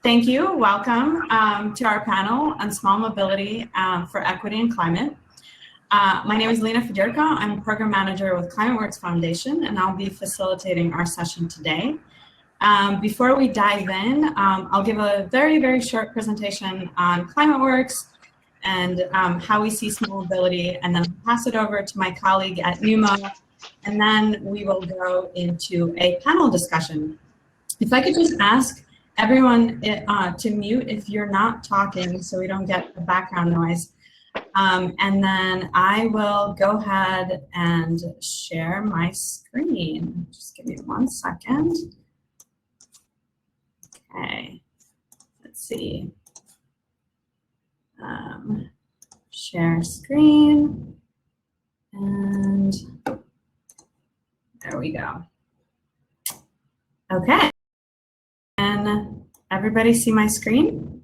Thank you. Welcome to our panel on small mobility for equity and climate. My name is Lina Fedirko. I'm a program manager with ClimateWorks Foundation, and I'll be facilitating our session today. Before we dive in, I'll give a very, very short presentation on ClimateWorks and how we see small mobility, and then pass it over to my colleague at NUMO, and then we will go into a panel discussion. If I could just ask everyone to mute if you're not talking so we don't get the background noise. And then I will go ahead and share my screen. Just give me 1 second. Okay, let's see. Share screen, and there we go. Okay, and everybody see my screen?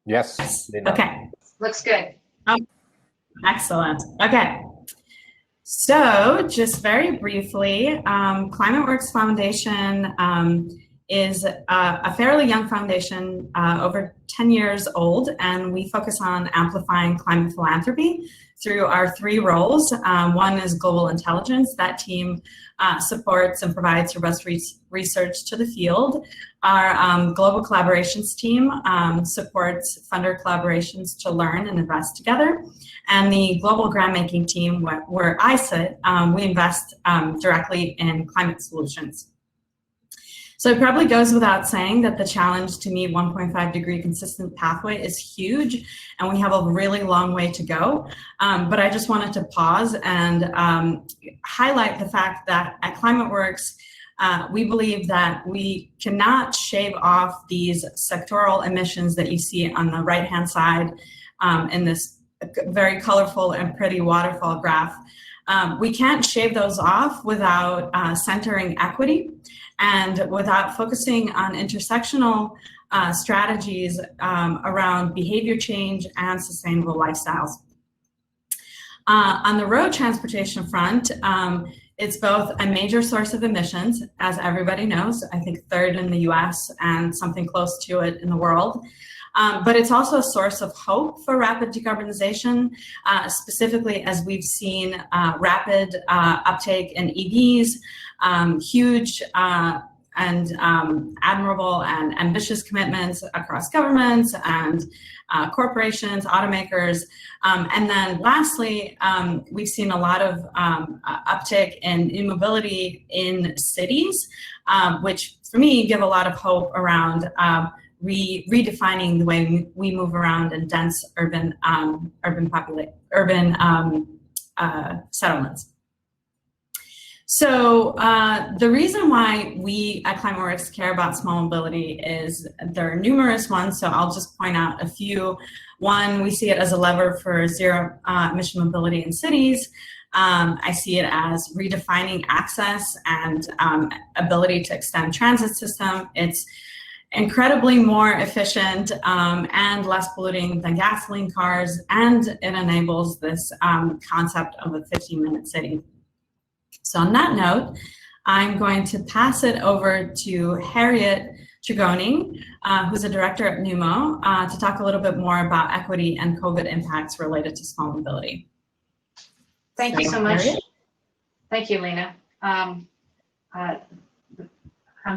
Yes. Okay. Looks good. Oh, excellent. Okay. So just very briefly, ClimateWorks Foundation is a fairly young foundation, over 10 years old, and we focus on amplifying climate philanthropy through our 3 roles. One is global intelligence. That team supports and provides robust research to the field. Our global collaborations team supports funder collaborations to learn and invest together. And the global grant making team, where I sit, we invest directly in climate solutions. So it probably goes without saying that the challenge to meet 1.5 degree consistent pathway is huge, and we have a really long way to go. But I just wanted to pause and highlight the fact that at ClimateWorks, we believe that we cannot shave off these sectoral emissions that you see on the right-hand side in this very colorful and pretty waterfall graph. We can't shave those off without centering equity and without focusing on intersectional strategies around behavior change and sustainable lifestyles. On the road transportation front, it's both a major source of emissions, as everybody knows, I think 3rd in the US and something close to it in the world. But it's also a source of hope for rapid decarbonization, specifically as we've seen rapid uptake in EVs, huge and admirable and ambitious commitments across governments and corporations, automakers. And then lastly, we've seen a lot of uptick in e-mobility in cities, which for me give a lot of hope around redefining the way we move around in dense urban settlements. So the reason why we at ClimateWorks care about small mobility is there are numerous ones, so I'll just point out a few. One, we see it as a lever for zero emission mobility in cities. I see it as redefining access and ability to extend transit system. It's incredibly more efficient and less polluting than gasoline cars, and it enables this concept of a 15-minute city. So on that note, I'm going to pass it over to Harriet Tregoning, who's a director at NUMO, to talk a little bit more about equity and COVID impacts related to small mobility. Thank you so much. Harriet? Thank you, Lina. I'm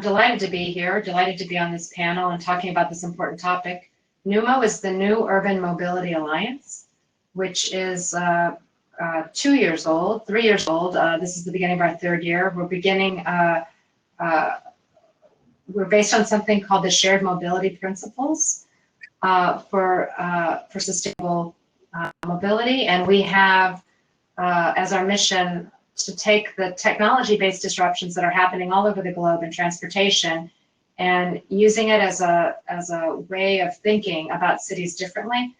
delighted to be here, delighted to be on this panel and talking about this important topic. NUMO is the New Urban Mobility Alliance, which is 2 years old, 3 years old. This is the beginning of our 3rd year. We're beginning, we're based on something called the Shared Mobility Principles for sustainable mobility. And we have as our mission to take the technology-based disruptions that are happening all over the globe in transportation and using it as a way of thinking about cities differently,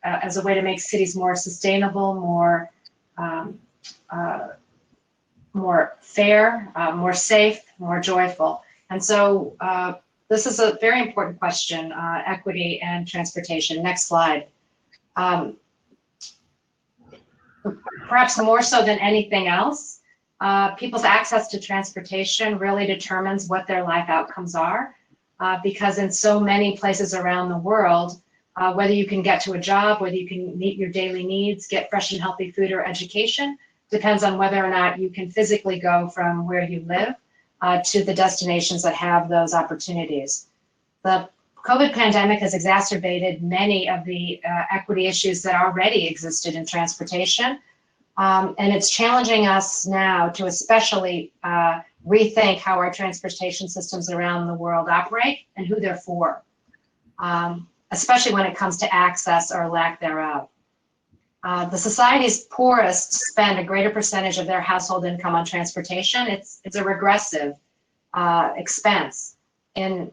as a way to make cities more sustainable, more fair, more safe, more joyful. And so this is a very important question, equity and transportation. Next slide. Perhaps more so than anything else, people's access to transportation really determines what their life outcomes are, because in so many places around the world, whether you can get to a job, whether you can meet your daily needs, get fresh and healthy food or education, depends on whether or not you can physically go from where you live to the destinations that have those opportunities. The COVID pandemic has exacerbated many of the equity issues that already existed in transportation. And it's challenging us now to especially rethink how our transportation systems around the world operate and who they're for, especially when it comes to access or lack thereof. The society's poorest spend a greater percentage of their household income on transportation. It's a regressive expense. In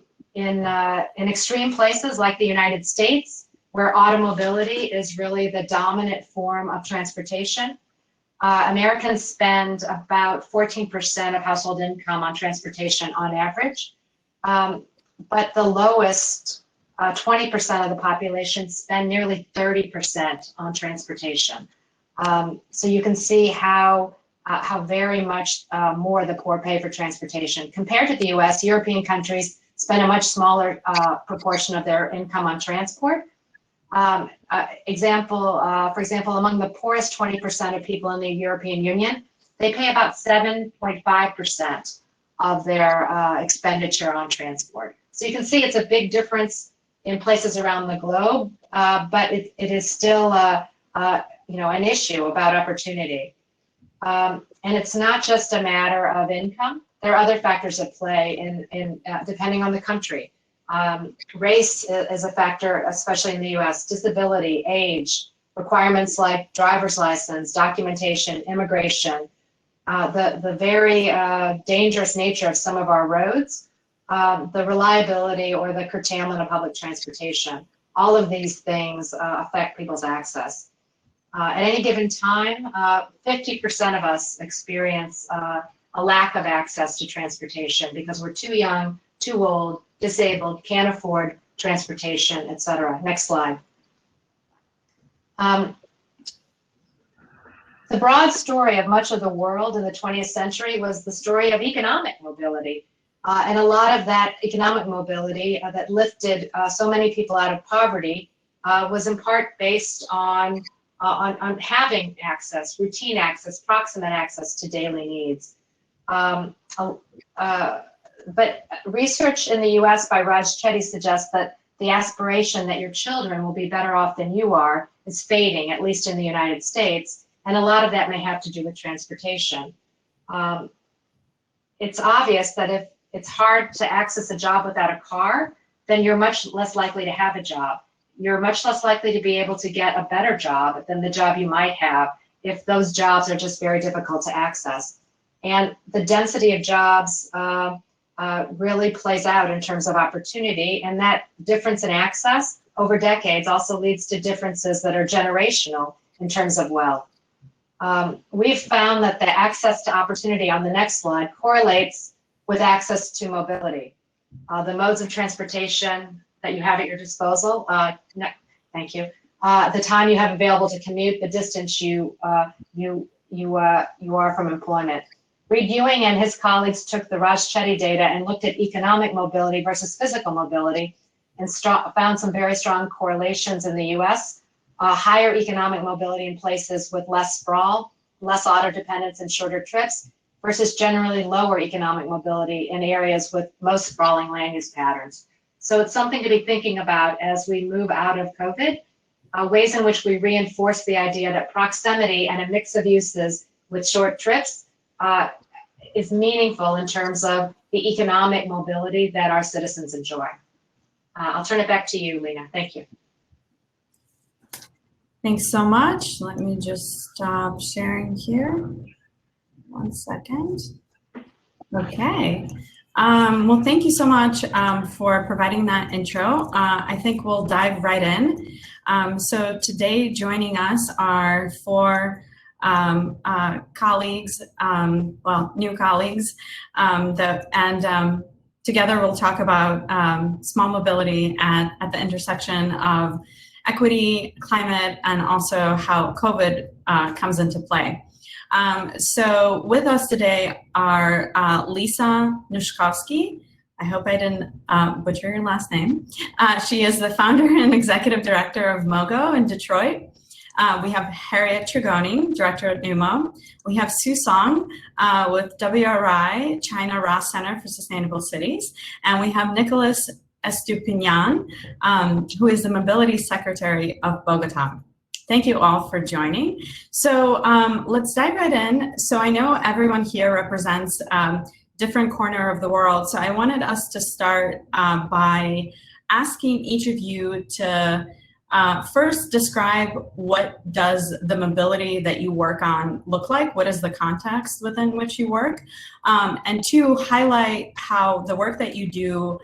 extreme places like the United States, where automobility is really the dominant form of transportation, Americans spend about 14% of household income on transportation on average, but the lowest 20% of the population spend nearly 30% on transportation. So you can see how very much more the poor pay for transportation. Compared to the US, European countries spend a much smaller proportion of their income on transport. For example, among the poorest 20% of people in the European Union, they pay about 7.5% of their expenditure on transport. So you can see it's a big difference in places around the globe, but it is still an issue about opportunity. And it's not just a matter of income. There are other factors at play depending on the country. Race is a factor, especially in the US, disability, age, requirements like driver's license, documentation, immigration, the very dangerous nature of some of our roads, the reliability or the curtailment of public transportation. All of these things affect people's access. At any given time, 50% of us experience a lack of access to transportation because we're too young, too old, disabled, can't afford transportation, etc. Next slide. The broad story of much of the world in the 20th century was the story of economic mobility. And a lot of that economic mobility that lifted so many people out of poverty was in part based on having access, routine access, proximate access to daily needs. But research in the US by Raj Chetty suggests that the aspiration that your children will be better off than you are is fading, at least in the United States. And a lot of that may have to do with transportation. It's obvious that if it's hard to access a job without a car, then you're much less likely to have a job. You're much less likely to be able to get a better job than the job you might have if those jobs are just very difficult to access. And the density of jobs really plays out in terms of opportunity, and that difference in access over decades also leads to differences that are generational in terms of wealth. We've found that the access to opportunity on the next slide correlates with access to mobility. The modes of transportation that you have at your disposal, thank you, the time you have available to commute, the distance you are from employment. Reid Ewing and his colleagues took the Raj Chetty data and looked at economic mobility versus physical mobility and found some very strong correlations in the US. Higher economic mobility in places with less sprawl, less auto dependence and shorter trips versus generally lower economic mobility in areas with most sprawling land use patterns. So it's something to be thinking about as we move out of COVID, ways in which we reinforce the idea that proximity and a mix of uses with short trips is meaningful in terms of the economic mobility that our citizens enjoy. I'll turn it back to you, Lina. Thank you. Thanks so much. Let me just stop sharing here. 1 second. Okay. Well, thank you so much for providing that intro. I think we'll dive right in. So today joining us are 4 colleagues, well, new colleagues, together we'll talk about small mobility at the intersection of equity, climate, and also how COVID comes into play. So with us today are Lisa Nuszkowski. I hope I didn't butcher your last name. She is the founder and executive director of MoGo in Detroit. We have Harriet Tregoning, director at NUMO. We have Sue Song with WRI, China Ross Center for Sustainable Cities. And we have Nicolás Estupiñán, who is the mobility secretary of Bogotá. Thank you all for joining. So let's dive right in. So I know everyone here represents different corner of the world. So I wanted us to start by asking each of you to first describe what does the mobility that you work on look like? What is the context within which you work? And two, highlight how the work that you do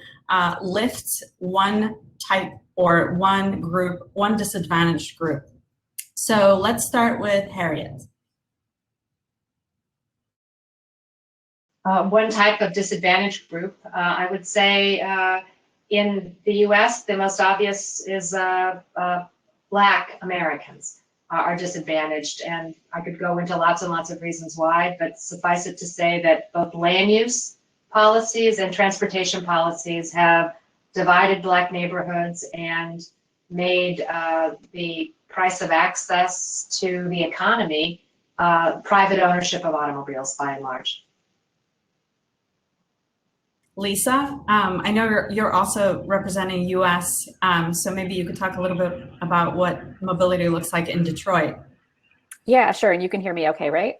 lifts one type or one group, one disadvantaged group. So let's start with Harriet. One type of disadvantaged group, I would say in the US, the most obvious is Black Americans are disadvantaged. And I could go into lots and lots of reasons why, but suffice it to say that both land use policies and transportation policies have divided Black neighborhoods and made the price of access to the economy private ownership of automobiles by and large. Lisa, I know you're also representing US, so maybe you could talk a little bit about what mobility looks like in Detroit. Yeah, sure. And you can hear me okay, right?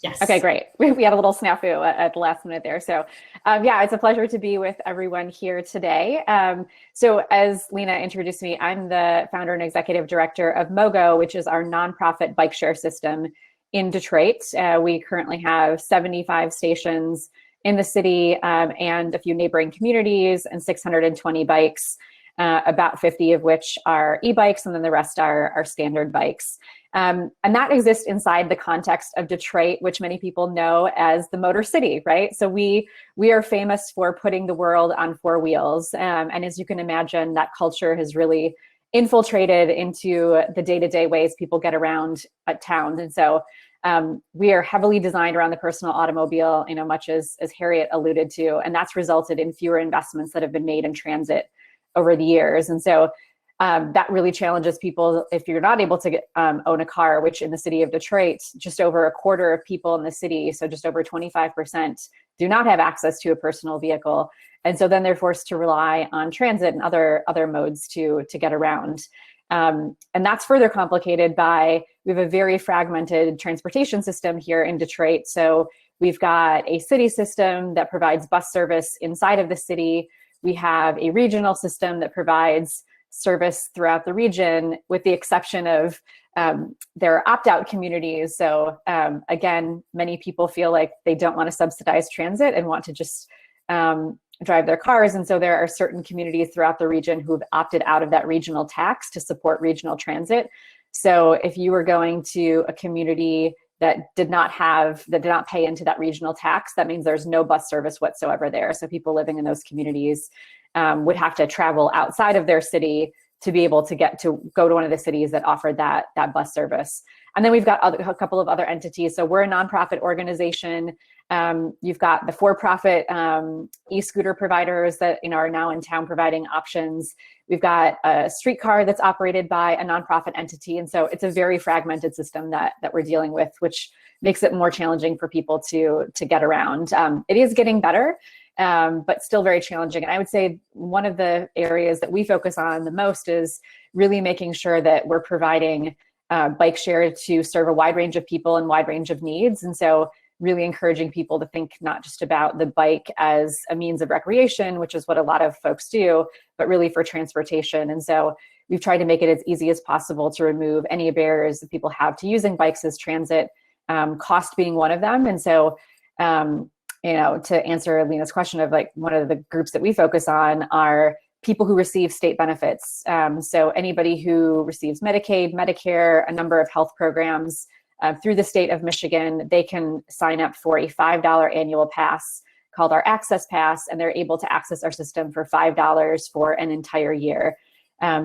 Yes. Okay, great. We had a little snafu at the last minute there. So yeah, it's a pleasure to be with everyone here today. So as Lina introduced me, I'm the founder and executive director of MoGo, which is our nonprofit bike share system in Detroit. We currently have 75 stations in the city and a few neighboring communities and 620 bikes, about 50 of which are e-bikes, and then the rest are standard bikes. And that exists inside the context of Detroit, which many people know as the Motor City, right? So we are famous for putting the world on four wheels. And as you can imagine, that culture has really infiltrated into the day-to-day ways people get around at town. And so we are heavily designed around the personal automobile, you know, much as Harriet alluded to, and that's resulted in fewer investments that have been made in transit over the years. And so that really challenges people if you're not able to own a car, which in the city of Detroit, just over a quarter of people in the city, so just over 25%, do not have access to a personal vehicle. And so then they're forced to rely on transit and other modes to get around. And that's further complicated by, we have a very fragmented transportation system here in Detroit. So we've got a city system that provides bus service inside of the city. We have a regional system that provides service throughout the region, with the exception of their opt-out communities. So again, many people feel like they don't want to subsidize transit and want to just drive their cars. And so there are certain communities throughout the region who've opted out of that regional tax to support regional transit. So if you were going to a community that did not pay into that regional tax, that means there's no bus service whatsoever there. So people living in those communities would have to travel outside of their city to be able to go to one of the cities that offered that bus service. And then we've got a couple of other entities. So we're a nonprofit organization. You've got the for-profit e-scooter providers that are now in town providing options. We've got a streetcar that's operated by a nonprofit entity. And so it's a very fragmented system that we're dealing with, which makes it more challenging for people to get around. It is getting better, but still very challenging. And I would say one of the areas that we focus on the most is really making sure that we're providing bike share to serve a wide range of people and wide range of needs. And so really encouraging people to think not just about the bike as a means of recreation, which is what a lot of folks do, but really for transportation. And so we've tried to make it as easy as possible to remove any barriers that people have to using bikes as transit, cost being one of them. And so, to answer Lina's question of one of the groups that we focus on are people who receive state benefits. So anybody who receives Medicaid, Medicare, a number of health programs through the state of Michigan, they can sign up for a $5 annual pass called our Access Pass, and they're able to access our system for $5 for an entire year.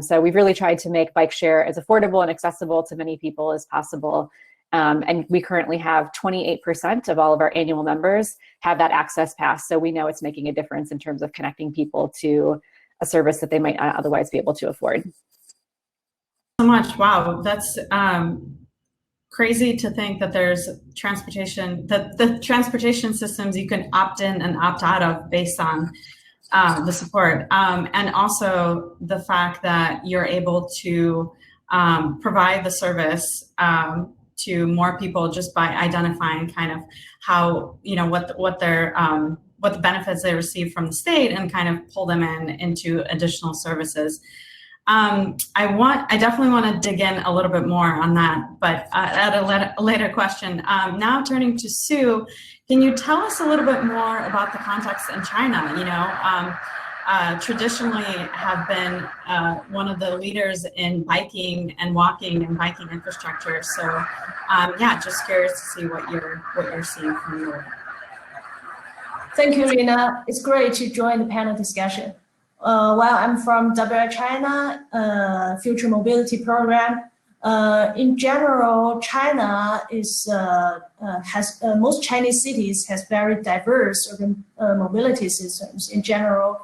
So we've really tried to make bike share as affordable and accessible to many people as possible. And we currently have 28% of all of our annual members have that access pass. So we know it's making a difference in terms of connecting people to a service that they might not otherwise be able to afford. So much. Wow. That's crazy to think that there's transportation, that the transportation systems you can opt in and opt out of based on the support. And also the fact that you're able to provide the service to more people just by identifying kind of how, you know, what the benefits they receive from the state and kind of pull them into additional services. I definitely want to dig in a little bit more on that, but at a later question. Now turning to Sue, can you tell us a little bit more about the context in China? You know, traditionally have been one of the leaders in biking and walking and biking infrastructure. So yeah, just curious to see what you're seeing from your work. Thank you, Lina. It's great to join the panel discussion. Well, I'm from WI China Future Mobility Program. In general, China has most Chinese cities has very diverse urban mobility systems. In general,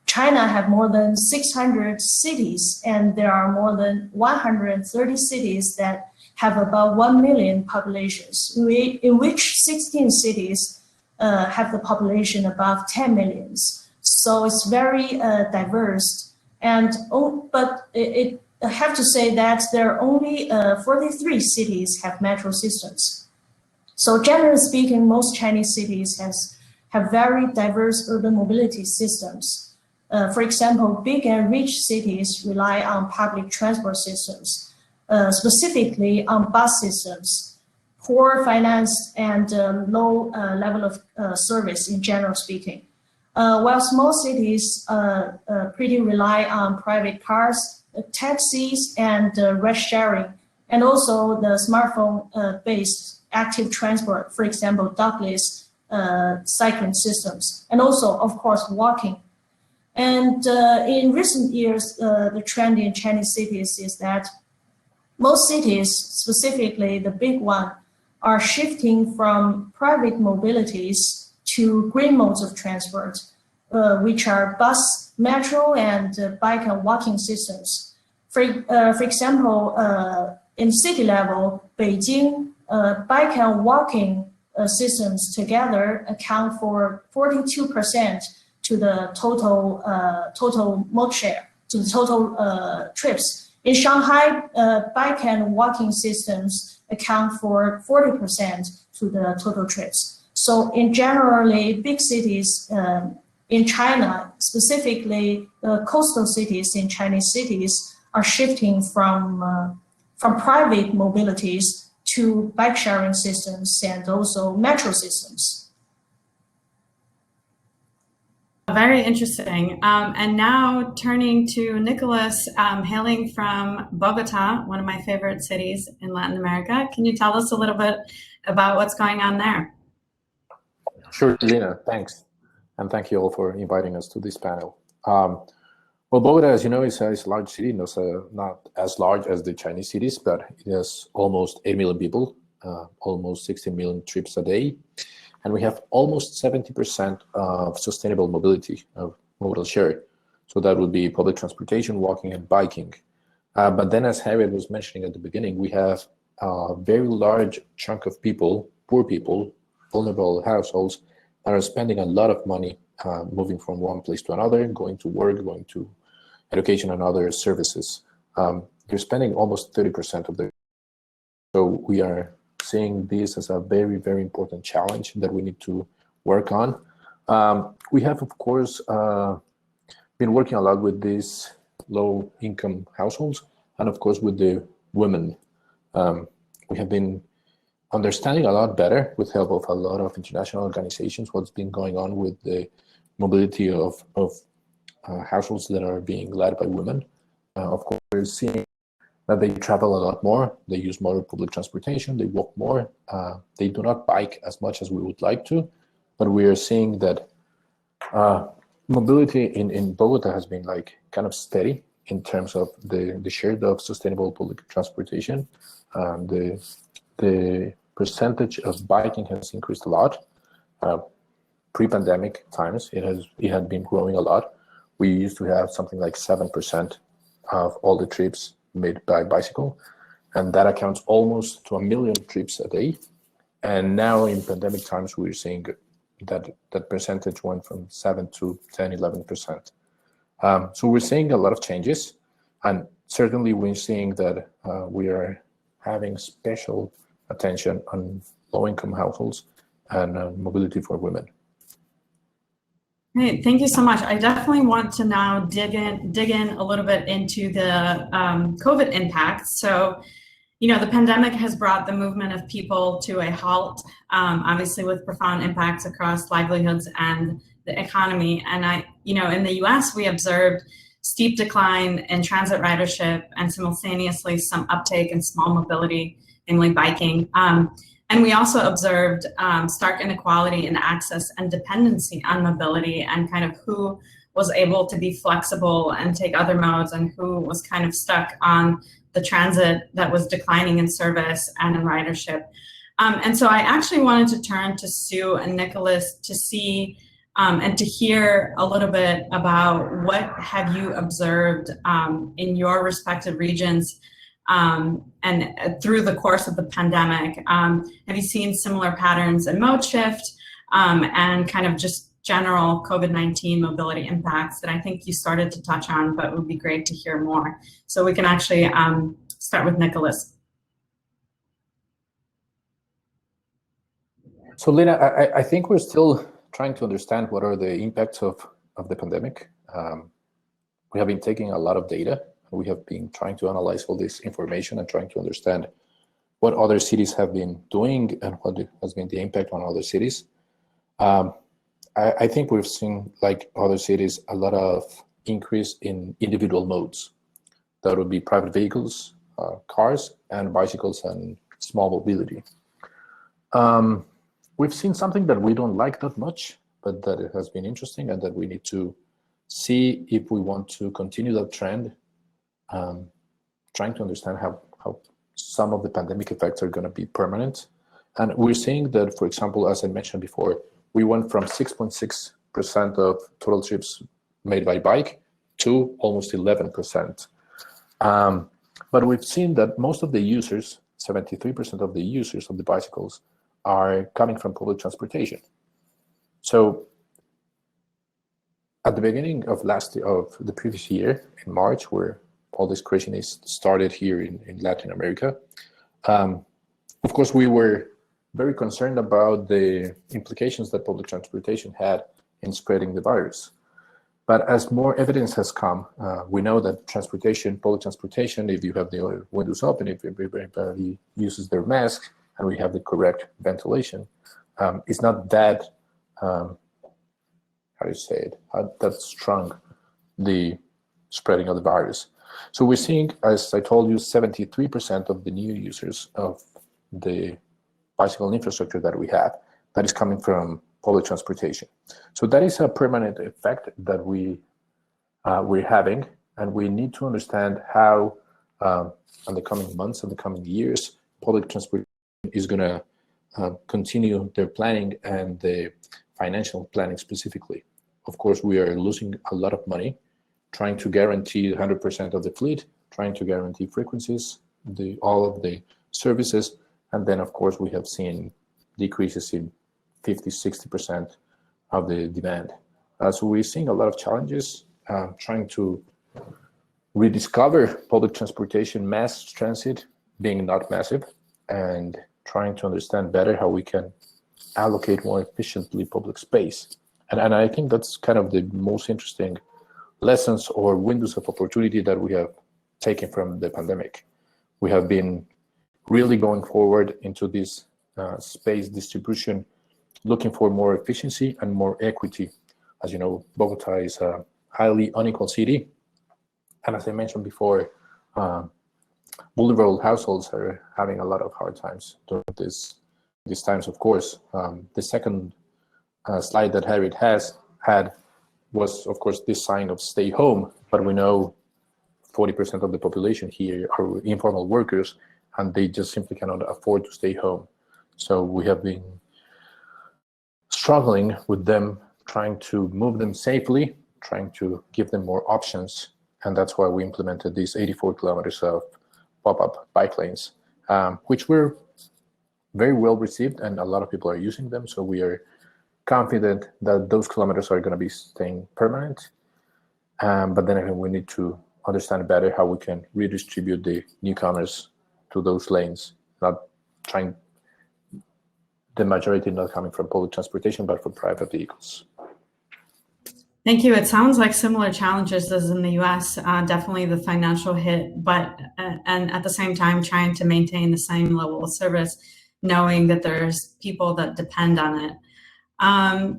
China have more than 600 cities, and there are more than 130 cities that have about 1 million populations, in which 16 cities have the population above 10 millions. So it's very diverse, but I have to say that there are only 43 cities have metro systems. So generally speaking, most Chinese cities have very diverse urban mobility systems. For example, big and rich cities rely on public transport systems, specifically on bus systems, poor financed and low level of service in general speaking. While small cities pretty rely on private cars, taxis, and ride sharing, and also the smartphone-based active transport, for example, dockless cycling systems, and also, of course, walking. And in recent years, the trend in Chinese cities is that most cities, specifically the big one, are shifting from private mobilities to green modes of transport, which are bus, metro, and bike and walking systems. For example, in city level, Beijing, bike and walking systems together account for 42% to the total mode share, to the total trips. In Shanghai, bike and walking systems account for 40% to the total trips. So in generally, big cities in China, specifically the coastal cities in Chinese cities, are shifting from private mobilities to bike sharing systems and also metro systems. Very interesting. And now turning to Nicolás, hailing from Bogotá, one of my favorite cities in Latin America. Can you tell us a little bit about what's going on there? Sure, Lina, thanks. And thank you all for inviting us to this panel. Well, Bogotá, as you know, is a large city, not as large as the Chinese cities, but it has almost 8 million people, almost 16 million trips a day. And we have almost 70% of sustainable mobility of modal share. So that would be public transportation, walking, and biking. But then, as Harriet was mentioning at the beginning, we have a very large chunk of people, poor people, vulnerable households, that are spending a lot of money moving from one place to another, going to work, going to education and other services. They're spending almost 30% of their. So we are seeing this as a very, very important challenge that we need to work on. We have, of course, been working a lot with these low-income households and, of course, with the women. We have been understanding a lot better, with help of a lot of international organizations, what's been going on with the mobility of households that are being led by women. Of course, we're seeing that they travel a lot more, they use more public transportation, they walk more, they do not bike as much as we would like to, but we are seeing that mobility in Bogotá has been like kind of steady in terms of the share of sustainable public transportation. The percentage of biking has increased a lot. Pre-pandemic times, it had been growing a lot. We used to have something like 7% of all the trips made by bicycle, and that accounts almost to 1 million trips a day. And now in pandemic times, we're seeing that percentage went from 7 to 10, 11%. So we're seeing a lot of changes, and certainly we're seeing that we are having special attention on low-income households and mobility for women. Great, thank you so much. I definitely want to now dig in a little bit into the COVID impact. So, you know, the pandemic has brought the movement of people to a halt, obviously with profound impacts across livelihoods and the economy. And in the US, we observed steep decline in transit ridership and simultaneously some uptake in small mobility, namely biking. And we also observed stark inequality in access and dependency on mobility, and kind of who was able to be flexible and take other modes and who was kind of stuck on the transit that was declining in service and in ridership. And so I actually wanted to turn to Sue and Nicolás to see and to hear a little bit about what have you observed in your respective regions and through the course of the pandemic. Have you seen similar patterns in mode shift and kind of just general COVID-19 mobility impacts that I think you started to touch on, but it would be great to hear more. So we can actually start with Nicolás. So Lina, I think we're still trying to understand what are the impacts of the pandemic. We have been taking a lot of data. We have been trying to analyze all this information and trying to understand what other cities have been doing and what has been the impact on other cities. I think we've seen, like other cities, a lot of increase in individual modes. That would be private vehicles, cars, and bicycles and small mobility. We've seen something that we don't like that much, but that it has been interesting and that we need to see if we want to continue that trend. Trying to understand how some of the pandemic effects are going to be permanent. And we're seeing that, for example, as I mentioned before, we went from 6.6% of total trips made by bike to almost 11%. But we've seen that most of the users, 73% of the users of the bicycles, are coming from public transportation. So at the beginning of the previous year, in March, where all this craziness started here in Latin America, of course, we were very concerned about the implications that public transportation had in spreading the virus. But as more evidence has come, we know that public transportation, if you have the windows open, if everybody uses their mask, and we have the correct ventilation, it's not that, that strong, the spreading of the virus. So we're seeing, as I told you, 73% of the new users of the bicycle infrastructure that we have, that is coming from public transportation. So that is a permanent effect that we're having, and we need to understand how, in the coming months and the coming years, public transportation is going to continue their planning and the financial planning specifically. Of course, we are losing a lot of money trying to guarantee 100% of the fleet, trying to guarantee frequencies, all of the services, and then of course we have seen decreases in 50-60% of the demand. So we're seeing a lot of challenges trying to rediscover public transportation, mass transit being not massive, and trying to understand better how we can allocate more efficiently public space. And I think that's kind of the most interesting lessons or windows of opportunity that we have taken from the pandemic. We have been really going forward into this space distribution, looking for more efficiency and more equity. As you know, Bogotá is a highly unequal city. And as I mentioned before, vulnerable households are having a lot of hard times during these times, of course. The second slide that Harriet had was, of course, this sign of stay home, but we know 40% of the population here are informal workers, and they just simply cannot afford to stay home. So we have been struggling with them, trying to move them safely, trying to give them more options. And that's why we implemented these 84 kilometers of pop-up bike lanes, which were very well received, and a lot of people are using them. So we are confident that those kilometers are going to be staying permanent. But then again, we need to understand better how we can redistribute the newcomers to those lanes, not trying the majority not coming from public transportation, but from private vehicles. Thank you. It sounds like similar challenges as in the US, definitely the financial hit, but and at the same time trying to maintain the same level of service, knowing that there's people that depend on it.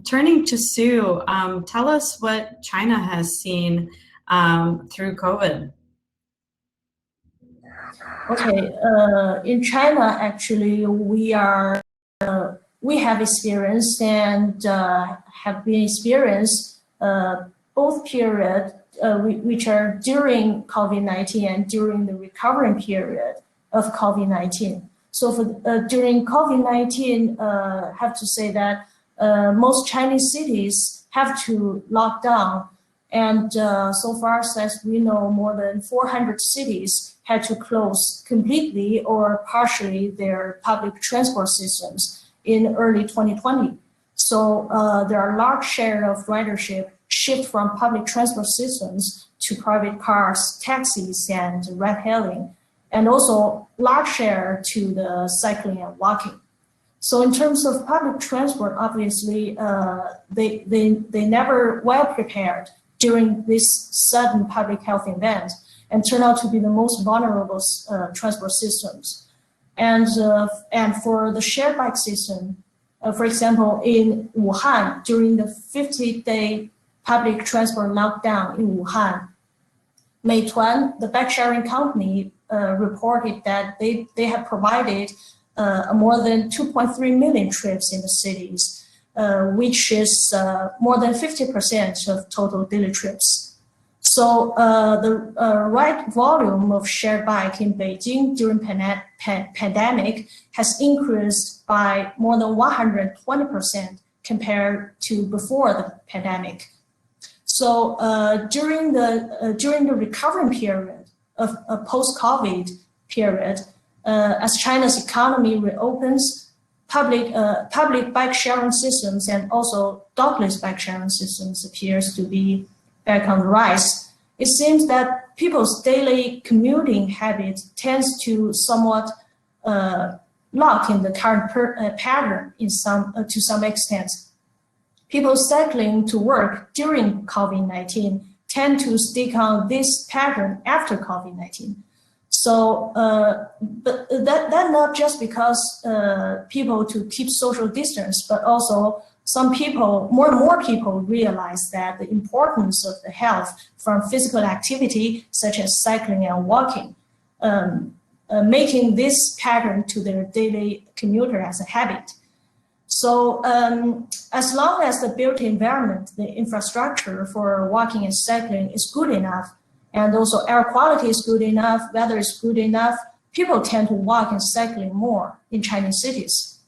Turning to Sue, tell us what China has seen through COVID. Okay, in China, actually, we have experienced and have been experienced both periods, which are during COVID-19 and during the recovering period of COVID-19. So for during COVID-19, have to say that most Chinese cities have to lock down, and so far as we know, more than 400 cities had to close completely or partially their public transport systems in early 2020. So there are large share of ridership shift from public transport systems to private cars, taxis, and ride-hailing, and also large share to the cycling and walking. So in terms of public transport, obviously, they never well prepared during this sudden public health event and turn out to be the most vulnerable transport systems. And for the shared bike system, for example, in Wuhan, during the 50-day public transport lockdown in Wuhan, Meituan, the bike sharing company, reported that they have provided more than 2.3 million trips in the cities, which is more than 50% of total daily trips. So the ride volume of shared bike in Beijing during pandemic has increased by more than 120% compared to before the pandemic. So during the recovering period of a post-COVID period, as China's economy reopens, public bike sharing systems and also dogless bike sharing systems appears to be back on the rise. It seems that people's daily commuting habit tends to somewhat lock in the current pattern to some extent. People cycling to work during COVID-19 tend to stick on this pattern after COVID-19. So, but that not just because people to keep social distance, but also some people, more and more people realize that the importance of the health from physical activity, such as cycling and walking, making this pattern to their daily commuter as a habit. So as long as the built environment, the infrastructure for walking and cycling is good enough, and also air quality is good enough, weather is good enough, people tend to walk and cycling more in Chinese cities.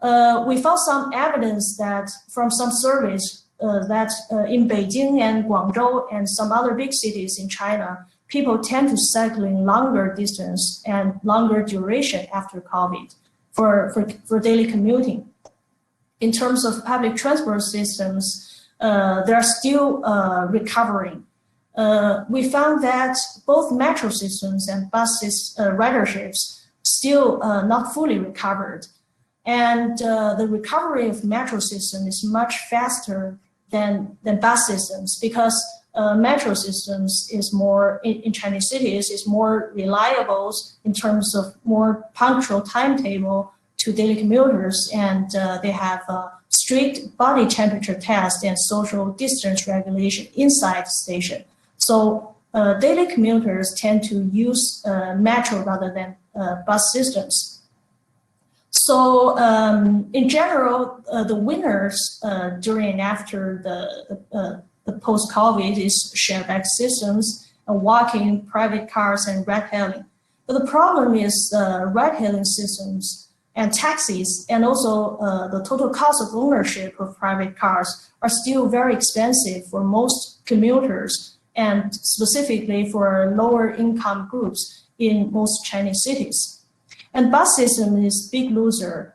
We found some evidence that from some surveys that in Beijing and Guangzhou and some other big cities in China, people tend to cycling longer distance and longer duration after COVID for daily commuting. In terms of public transport systems, they are still recovering. We found that both metro systems and bus riderships still not fully recovered. And the recovery of metro system is much faster than bus systems because metro systems is more, in Chinese cities, is more reliable in terms of more punctual timetable to daily commuters, and they have a strict body temperature test and social distance regulation inside the station. So daily commuters tend to use metro rather than bus systems. So in general, the winners during and after the post-COVID is shared bike systems, walking, private cars, and ride-hailing. But the problem is ride-hailing systems and taxis, and also the total cost of ownership of private cars are still very expensive for most commuters, and specifically for lower income groups in most Chinese cities. And bus system is big loser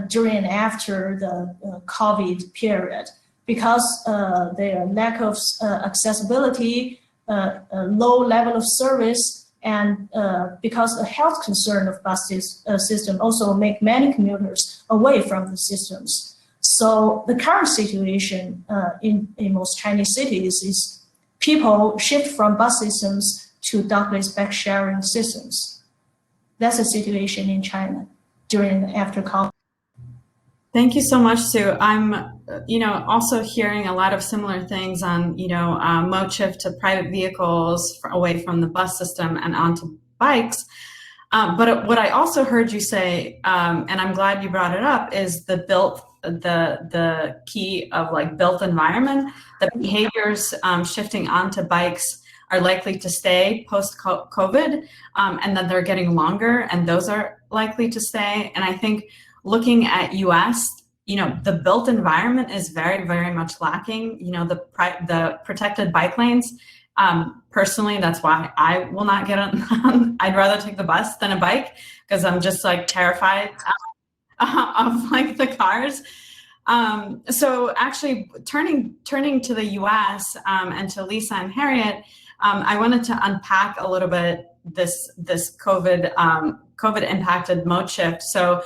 during and after the COVID period because their lack of accessibility, low level of service, and because the health concern of bus system also make many commuters away from the systems. So the current situation in most Chinese cities is people shift from bus systems to dockless bike sharing systems. That's the situation in China during and after COVID. Thank you so much, Sue. I'm, also hearing a lot of similar things on, mode shift to private vehicles away from the bus system and onto bikes. But what I also heard you say, and I'm glad you brought it up, is the key of like built environment. The behaviors shifting onto bikes are likely to stay post-COVID, and then they're getting longer, and those are likely to stay. And I think looking at US, the built environment is very, very much lacking. The protected bike lanes, personally, that's why I will not get on. I'd rather take the bus than a bike because I'm just like terrified of like the cars. So actually turning to the US and to Lisa and Harriet, I wanted to unpack a little bit this COVID impacted mode shift. So,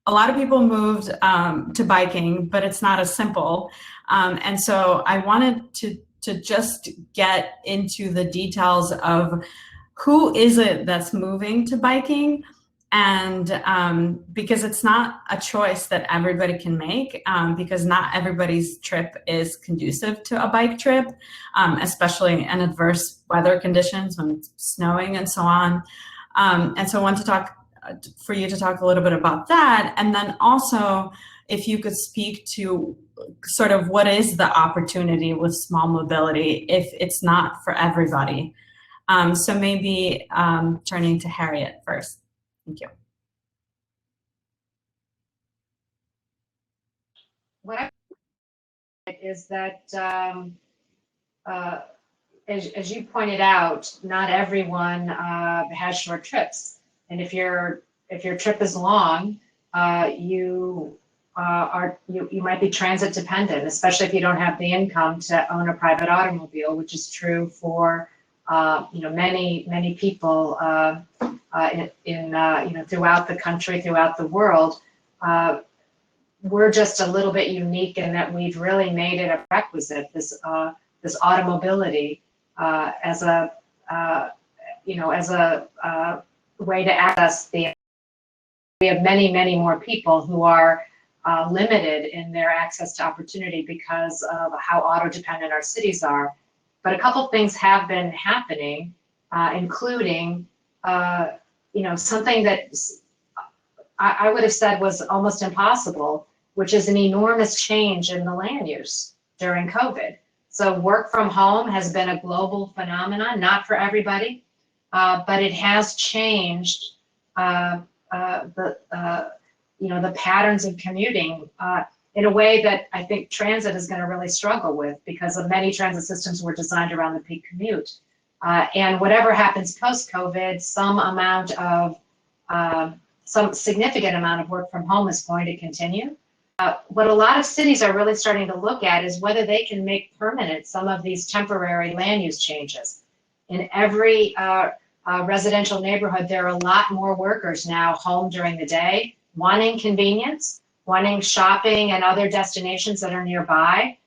a lot of people moved to biking, but it's not as simple. And so I wanted to just get into the details of who is it that's moving to biking, and because it's not a choice that everybody can make, because not everybody's trip is conducive to a bike trip, especially in adverse weather conditions when it's snowing and so on. And so I want to talk for you to talk a little bit about that, and then also if you could speak to sort of what is the opportunity with small mobility if it's not for everybody. So maybe turning to Harriet first. Thank you. What I is that, as you pointed out, not everyone has short trips, and if your trip is long, you might be transit dependent, especially if you don't have the income to own a private automobile, which is true for many people throughout the country, throughout the world. We're just a little bit unique in that we've really made it a requisite, this automobility as a way to access the. We have many more people who are limited in their access to opportunity because of how auto dependent our cities are. But a couple things have been happening, including something that I would have said was almost impossible, which is an enormous change in the land use during COVID. So work from home has been a global phenomenon, not for everybody, but it has changed the patterns of commuting in a way that I think transit is going to really struggle with, because of many transit systems were designed around the peak commute. And whatever happens post-COVID, some significant amount of work from home is going to continue. What a lot of cities are really starting to look at is whether they can make permanent some of these temporary land use changes. In every residential neighborhood, there are a lot more workers now home during the day, wanting convenience, wanting shopping and other destinations that are nearby.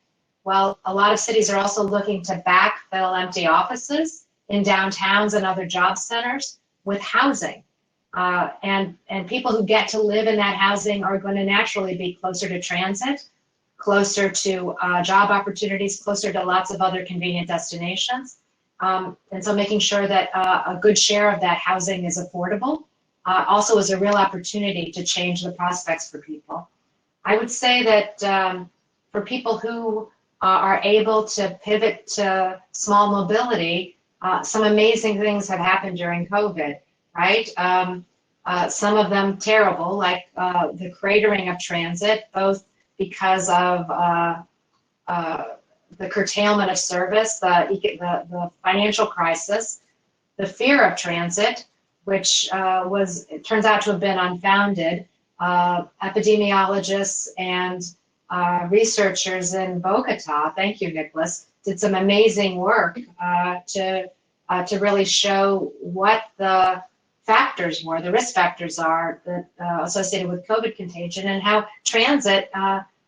Well, a lot of cities are also looking to backfill empty offices in downtowns and other job centers with housing. And people who get to live in that housing are going to naturally be closer to transit, closer to job opportunities, closer to lots of other convenient destinations. And so making sure that a good share of that housing is affordable also is a real opportunity to change the prospects for people. I would say that for people who are able to pivot to small mobility, some amazing things have happened during COVID, right? Some of them terrible, like the cratering of transit, both because of the curtailment of service, the financial crisis, the fear of transit, which it turns out to have been unfounded. Epidemiologists and researchers in Bogotá, thank you, Nicolás, did some amazing work to really show what the factors were, the risk factors are that associated with COVID contagion, and how transit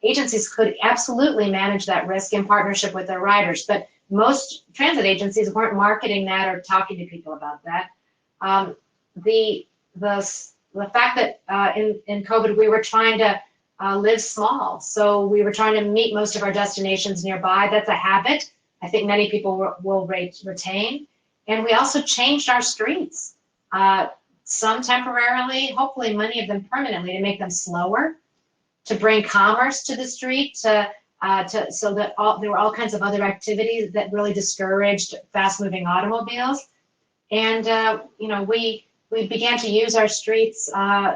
agencies could absolutely manage that risk in partnership with their riders. But most transit agencies weren't marketing that or talking to people about that. The fact that in COVID we were trying to live small, so we were trying to meet most of our destinations nearby. That's a habit I think many people will retain. And we also changed our streets, some temporarily, hopefully many of them permanently, to make them slower, to bring commerce to the street, so that there were all kinds of other activities that really discouraged fast-moving automobiles. And we began to use our streets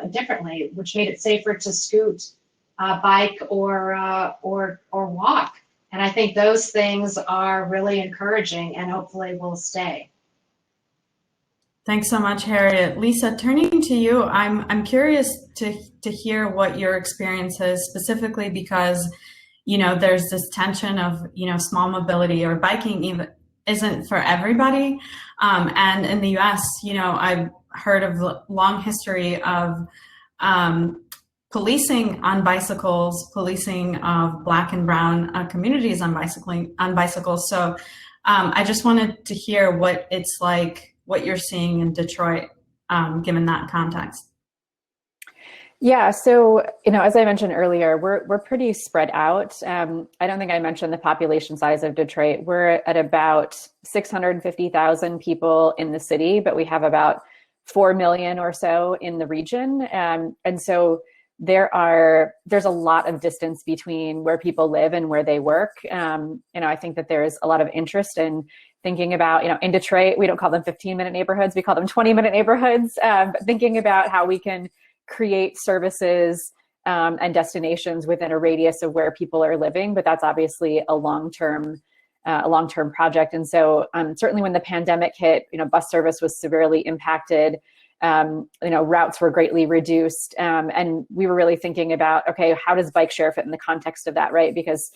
differently, which made it safer to scoot, bike, or walk. And I think those things are really encouraging and hopefully will stay. Thanks so much, Harriet. Lisa, turning to you, I'm curious to hear what your experience is, specifically because, there's this tension of, small mobility or biking even isn't for everybody. And in the US, I've heard of a long history of policing on bicycles, policing of Black and brown communities on bicycles. So I just wanted to hear what it's like, what you're seeing in Detroit, given that context. Yeah, so, as I mentioned earlier, we're pretty spread out. I don't think I mentioned the population size of Detroit. We're at about 650,000 people in the city, but we have about 4 million or so in the region. And so there's a lot of distance between where people live and where they work. I think that there's a lot of interest in thinking about, in Detroit, we don't call them 15-minute neighborhoods, we call them 20-minute neighborhoods, thinking about how we can create services and destinations within a radius of where people are living, but that's obviously a long-term project. And so certainly when the pandemic hit, bus service was severely impacted. Routes were greatly reduced. And we were really thinking about, okay, how does bike share fit in the context of that, right? Because,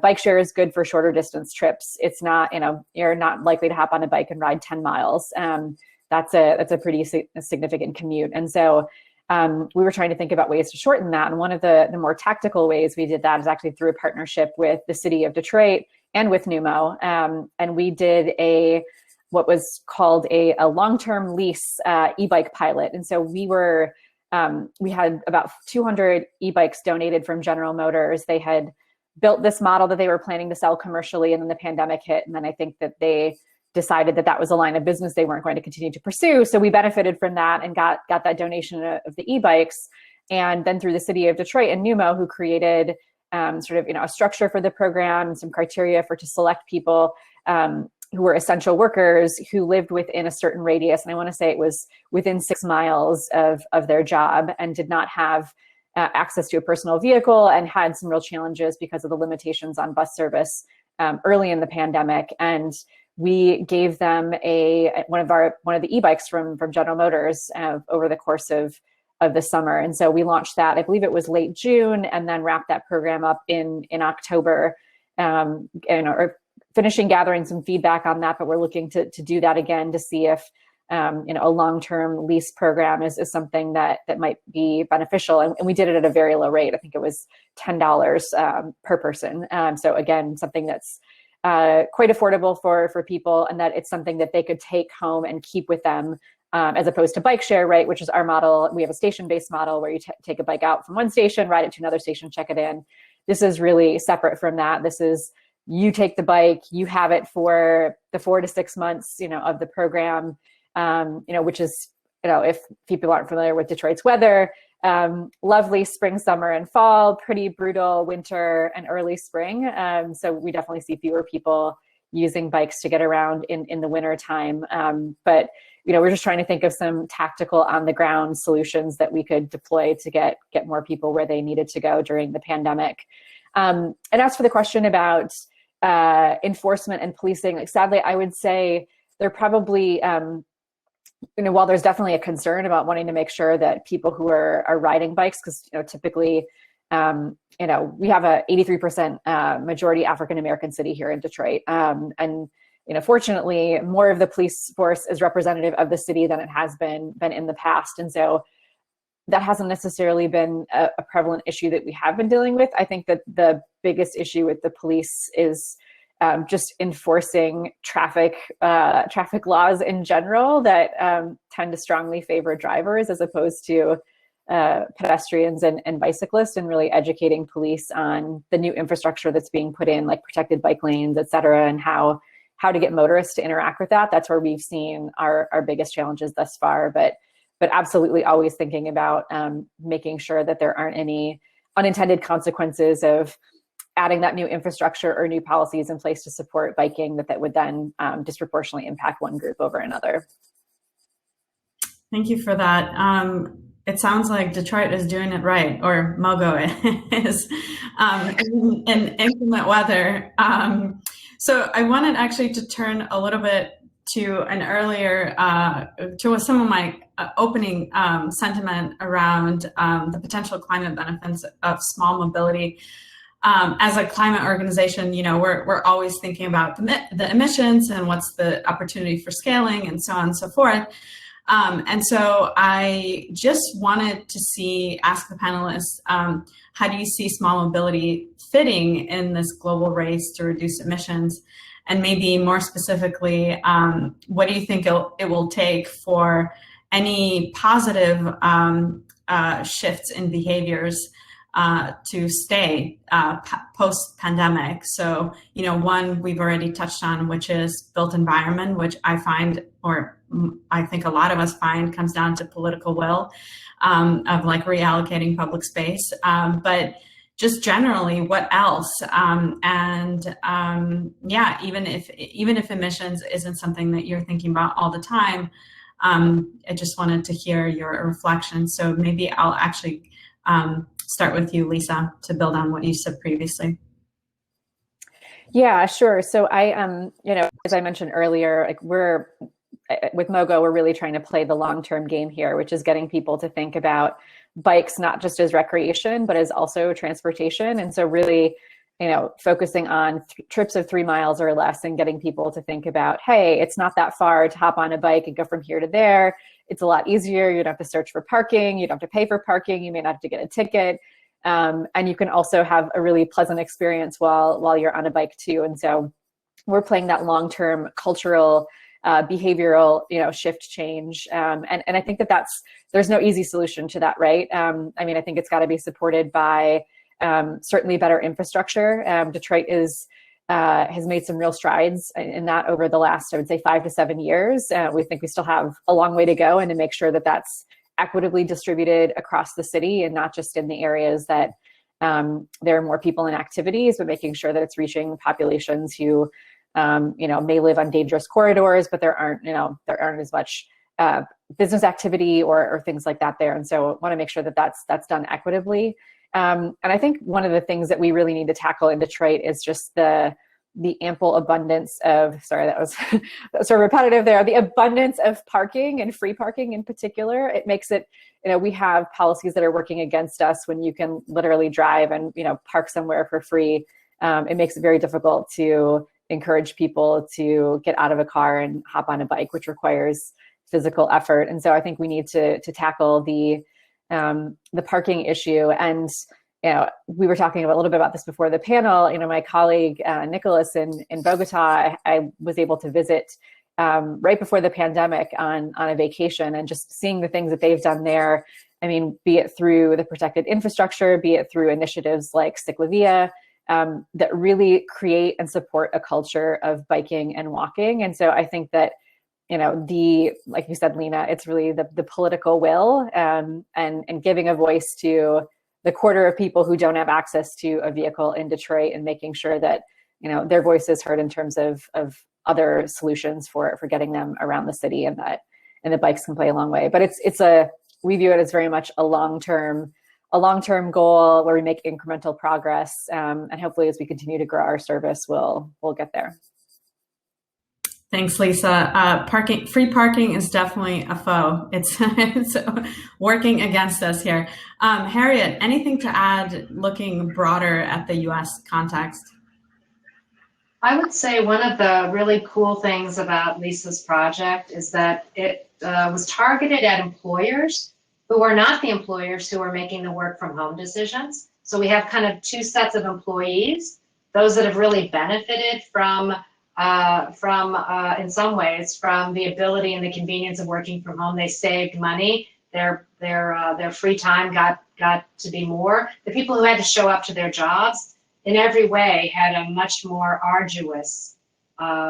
bike share is good for shorter distance trips. It's not, you're not likely to hop on a bike and ride 10 miles. That's a pretty significant commute. And so we were trying to think about ways to shorten that. And one of the more tactical ways we did that is actually through a partnership with the city of Detroit and with NUMO. And we did what was called a long-term lease e-bike pilot. And so we had about 200 e-bikes donated from General Motors. They had built this model that they were planning to sell commercially, and then the pandemic hit. And then I think that they decided that was a line of business they weren't going to continue to pursue. So we benefited from that and got that donation of the e-bikes. And then through the city of Detroit and NUMO, who created a structure for the program and some criteria to select people who were essential workers who lived within a certain radius. And I want to say it was within 6 miles of their job and did not have access to a personal vehicle and had some real challenges because of the limitations on bus service early in the pandemic. And we gave them one of the e-bikes from General Motors over the course of the summer. And so we launched that, I believe it was late June, and then wrapped that program up in October, or finishing gathering some feedback on that, but we're looking to do that again to see if a long-term lease program is something that might be beneficial. And we did it at a very low rate. I think it was $10 per person. So again, something that's quite affordable for people, and that it's something that they could take home and keep with them, as opposed to bike share, right? Which is our model. We have a station-based model where you take a bike out from one station, ride it to another station, check it in. This is really separate from that. This is, you take the bike, you have it for the 4 to 6 months, of the program, which is, if people aren't familiar with Detroit's weather, lovely spring, summer, and fall, pretty brutal winter and early spring. So we definitely see fewer people using bikes to get around in the winter time. But we're just trying to think of some tactical on the ground solutions that we could deploy to get more people where they needed to go during the pandemic. And as for the question about enforcement and policing, like, sadly, I would say they're probably, while there's definitely a concern about wanting to make sure that people who are riding bikes, because typically, we have a 83% majority African-American city here in Detroit. And fortunately, more of the police force is representative of the city than it has been in the past. And so that hasn't necessarily been a prevalent issue that we have been dealing with. I think that the biggest issue with the police is just enforcing traffic laws in general that tend to strongly favor drivers as opposed to pedestrians and bicyclists, and really educating police on the new infrastructure that's being put in, like protected bike lanes, et cetera, and how to get motorists to interact with that. That's where we've seen our biggest challenges thus far. But absolutely always thinking about making sure that there aren't any unintended consequences of adding that new infrastructure or new policies in place to support biking that would then disproportionately impact one group over another. Thank you for that. It sounds like Detroit is doing it right, or MoGo is, in inclement weather. So I wanted actually to turn a little bit to an earlier, to some of my opening sentiment around the potential climate benefits of small mobility. As a climate organization, we're always thinking about the emissions and what's the opportunity for scaling and so on and so forth. And so I just wanted to ask the panelists, how do you see small mobility fitting in this global race to reduce emissions? And maybe more specifically, what do you think it will take for any positive shifts in behaviors to stay post-pandemic? So, one we've already touched on, which is built environment, which I find, or I think a lot of us find, comes down to political will of like reallocating public space. But just generally, what else? Yeah, even if emissions isn't something that you're thinking about all the time, I just wanted to hear your reflection. So maybe I'll actually start with you, Lisa, to build on what you said previously. Yeah, sure. So I, as I mentioned earlier, like with MoGo, we're really trying to play the long-term game here, which is getting people to think about bikes not just as recreation, but as also transportation. And so really, focusing on trips of 3 miles or less and getting people to think about, hey, it's not that far to hop on a bike and go from here to there. It's a lot easier. You don't have to search for parking. You don't have to pay for parking. You may not have to get a ticket. And you can also have a really pleasant experience while you're on a bike too. And so we're playing that long-term cultural, behavioral, shift change. And I think there's no easy solution to that, right? I think it's got to be supported by certainly better infrastructure. Detroit has made some real strides in that over the last, I would say, 5 to 7 years. We think we still have a long way to go, and to make sure that that's equitably distributed across the city and not just in the areas that there are more people and activities, but making sure that it's reaching populations who may live on dangerous corridors, but there aren't as much business activity or things like that there. And so want to make sure that that's done equitably. And I think one of the things that we really need to tackle in Detroit is just the ample abundance of, sorry, that was sort of repetitive there, the abundance of parking and free parking in particular. It makes it, we have policies that are working against us when you can literally drive and, park somewhere for free. It makes it very difficult to encourage people to get out of a car and hop on a bike, which requires physical effort. And so I think we need to tackle the parking issue. And we were talking a little bit about this before the panel. My colleague Nicolás in Bogotá, I was able to visit right before the pandemic on a vacation, and just seeing the things that they've done there. Be it through the protected infrastructure, be it through initiatives like Ciclavia, that really create and support a culture of biking and walking. And so I think that, like you said, Lina, it's really the political will and giving a voice to the quarter of people who don't have access to a vehicle in Detroit, and making sure that their voices heard in terms of other solutions for getting them around the city, and the bikes can play a long way. But we view it as very much a long-term goal where we make incremental progress, and hopefully as we continue to grow our service, we'll get there. Thanks, Lisa. Free parking is definitely a foe. It's working against us here. Harriet, anything to add looking broader at the US context? I would say one of the really cool things about Lisa's project is that it was targeted at employers who are not the employers who are making the work from home decisions. So we have kind of two sets of employees, those that have really benefited from in some ways, from the ability and the convenience of working from home. They saved money. Their free time got to be more. The people who had to show up to their jobs in every way had a much more arduous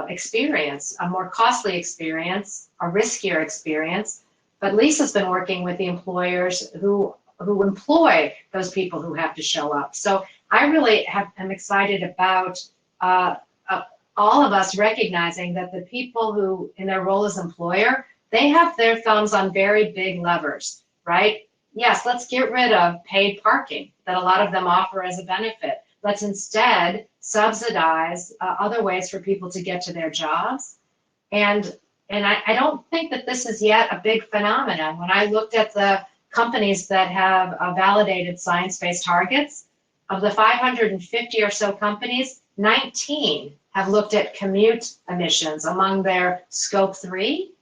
experience, a more costly experience, a riskier experience. But Lisa's been working with the employers who employ those people who have to show up. So I really am excited about all of us recognizing that the people who, in their role as employer, they have their thumbs on very big levers, right? Yes, let's get rid of paid parking that a lot of them offer as a benefit. Let's instead subsidize other ways for people to get to their jobs. And I don't think that this is yet a big phenomenon. When I looked at the companies that have validated science-based targets, of the 550 or so companies, 19 have looked at commute emissions among their scope 3.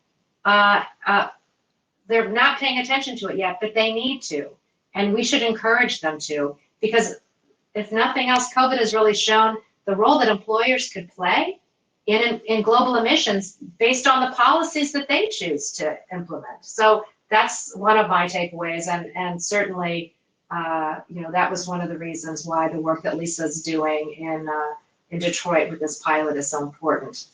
They're not paying attention to it yet, but they need to. And we should encourage them to, because if nothing else, COVID has really shown the role that employers could play in global emissions based on the policies that they choose to implement. So that's one of my takeaways, and certainly, that was one of the reasons why the work that Lisa's doing in Detroit with this pilot is so important.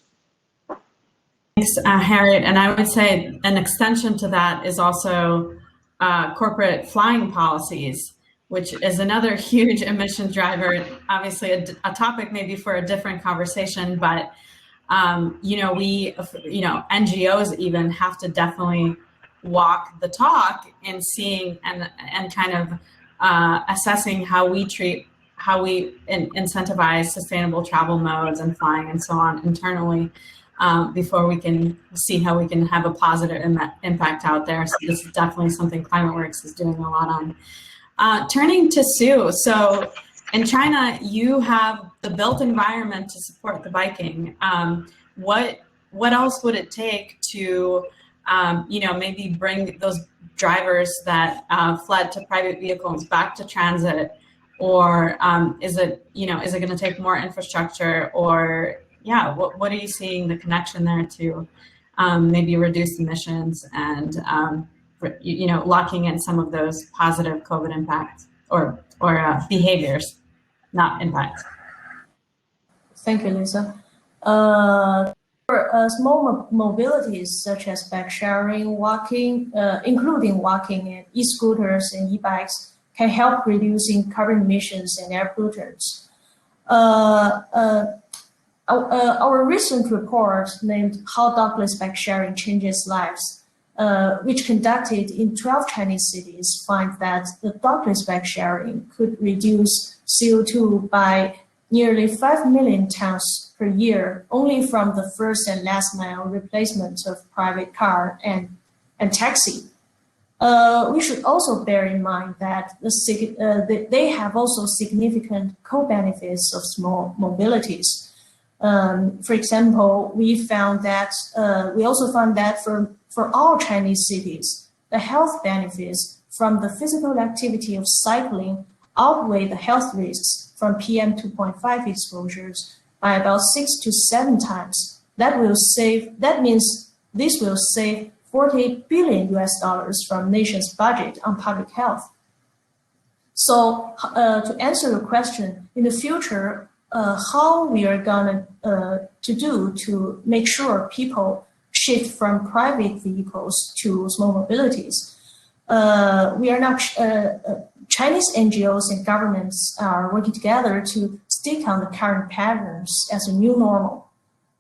Thanks, Harriet. And I would say an extension to that is also corporate flying policies, which is another huge emission driver. Obviously, a topic maybe for a different conversation, but NGOs even have to definitely walk the talk in seeing and kind of assessing how we incentivize sustainable travel modes and flying and so on internally before we can see how we can have a positive impact out there. So this is definitely something ClimateWorks is doing a lot on. Turning to Sue, so in China, you have the built environment to support the biking. What else would it take to maybe bring those drivers that fled to private vehicles back to transit, or is it going to take more infrastructure, or what are you seeing the connection there to maybe reduce emissions and locking in some of those positive COVID impacts or behaviors, not impacts? Thank you, Lisa. For small mobilities such as bike sharing, walking, including walking and e-scooters and e-bikes, can help reducing carbon emissions and air pollutants. Our recent report named How Dockless Bike Sharing Changes Lives, which conducted in 12 Chinese cities, finds that the dockless bike sharing could reduce CO2 by nearly 5 million tons per year, only from the first and last mile replacement of private car and taxi. We should also bear in mind that they have also significant co-benefits of small mobilities. For example, we also found that for all Chinese cities, the health benefits from the physical activity of cycling outweigh the health risks from PM 2.5 exposures by about 6 to 7 times. That means this will save $48 billion from nation's budget on public health. So to answer your question, in the future, how we are gonna to make sure people shift from private vehicles to small mobilities. We are not, Chinese NGOs and governments are working together to stick on the current patterns as a new normal.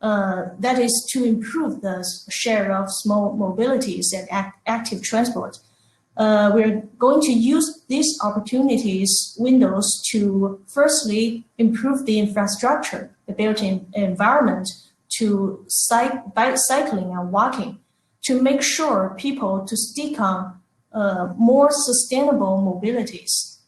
That is to improve the share of small mobilities and active transport. We're going to use these opportunities windows to firstly improve the infrastructure, the built-in environment to bike cycling and walking, to make sure people to stick on more sustainable mobilities.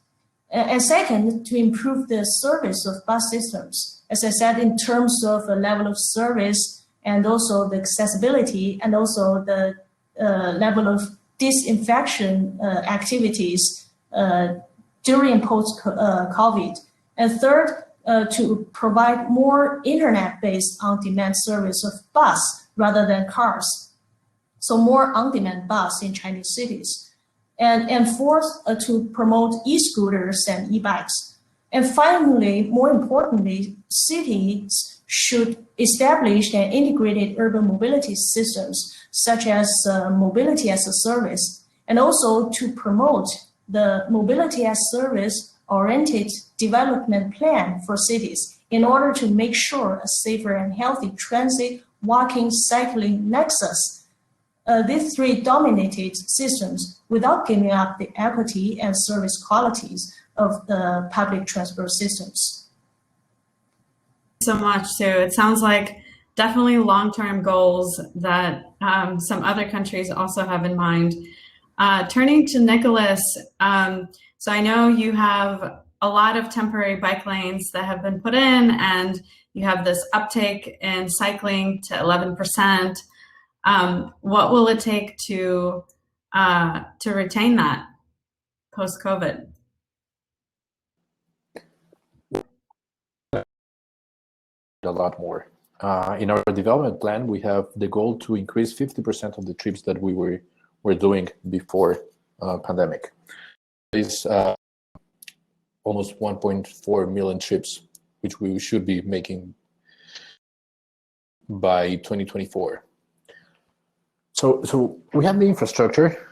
And second, to improve the service of bus systems. As I said, in terms of the level of service and also the accessibility and also the level of disinfection activities during post-COVID. And third, to provide more internet-based on-demand service of bus rather than cars. So more on-demand bus in Chinese cities. And fourth, to promote e-scooters and e-bikes. And finally, more importantly, cities should establish an integrated urban mobility systems, such as mobility as a service, and also to promote the mobility as service oriented development plan for cities in order to make sure a safer and healthy transit, walking, cycling nexus. These three dominated systems without giving up the equity and service qualities of the public transport systems. So much, Sue. It sounds like definitely long-term goals that some other countries also have in mind. Turning to Nicolás, so I know you have a lot of temporary bike lanes that have been put in, and you have this uptake in cycling to 11%. What will it take to retain that post-COVID? A lot more. In our development plan, we have the goal to increase 50% of the trips that we were doing before pandemic. It's almost 1.4 million trips, which we should be making by 2024. So we have the infrastructure.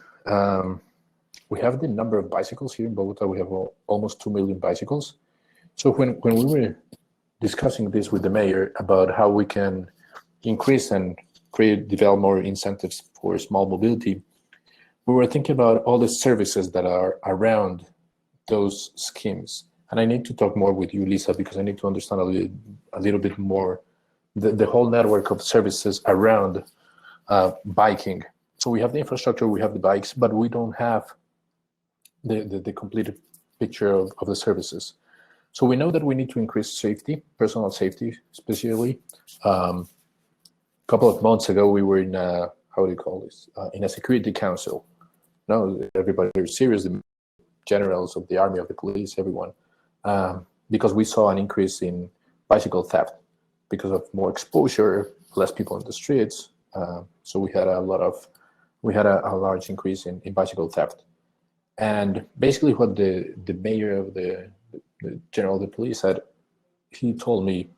We have the number of bicycles here in Bogotá. We have almost 2 million bicycles. So when we were discussing this with the mayor about how we can increase and develop more incentives for small mobility, we were thinking about all the services that are around those schemes. And I need to talk more with you, Lisa, because I need to understand a little bit more the whole network of services around biking. So we have the infrastructure, we have the bikes, but we don't have the complete picture of the services. So we know that we need to increase safety, personal safety, especially. A couple of months ago, we were in a, how do you call this? In a security council. No, everybody is serious, the generals of the army, of the police, everyone, because we saw an increase in bicycle theft because of more exposure, less people in the streets. So we had a large increase in bicycle theft. And basically what the mayor of the general of the police said, he told me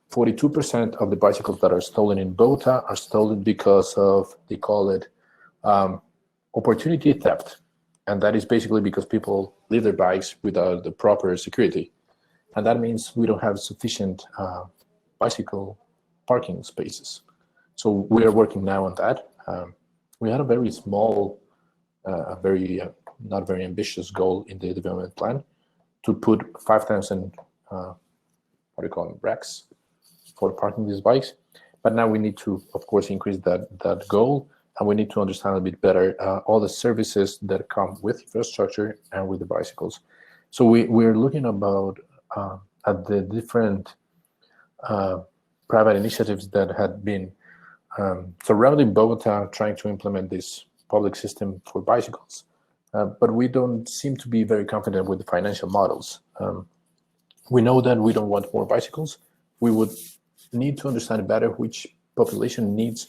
42% of the bicycles that are stolen in Bogotá are stolen because of, they call it opportunity theft. And that is basically because people leave their bikes without the proper security. And that means we don't have sufficient bicycle parking spaces. So we are working now on that. We had a very small, not very ambitious goal in the development plan to put 5,000, racks for parking these bikes. But now we need to, of course, increase that goal, and we need to understand a bit better all the services that come with infrastructure and with the bicycles. So we're looking about at the different private initiatives that had been surrounding Bogotá, trying to implement this public system for bicycles. But we don't seem to be very confident with the financial models. We know that we don't want more bicycles. We would need to understand better which population needs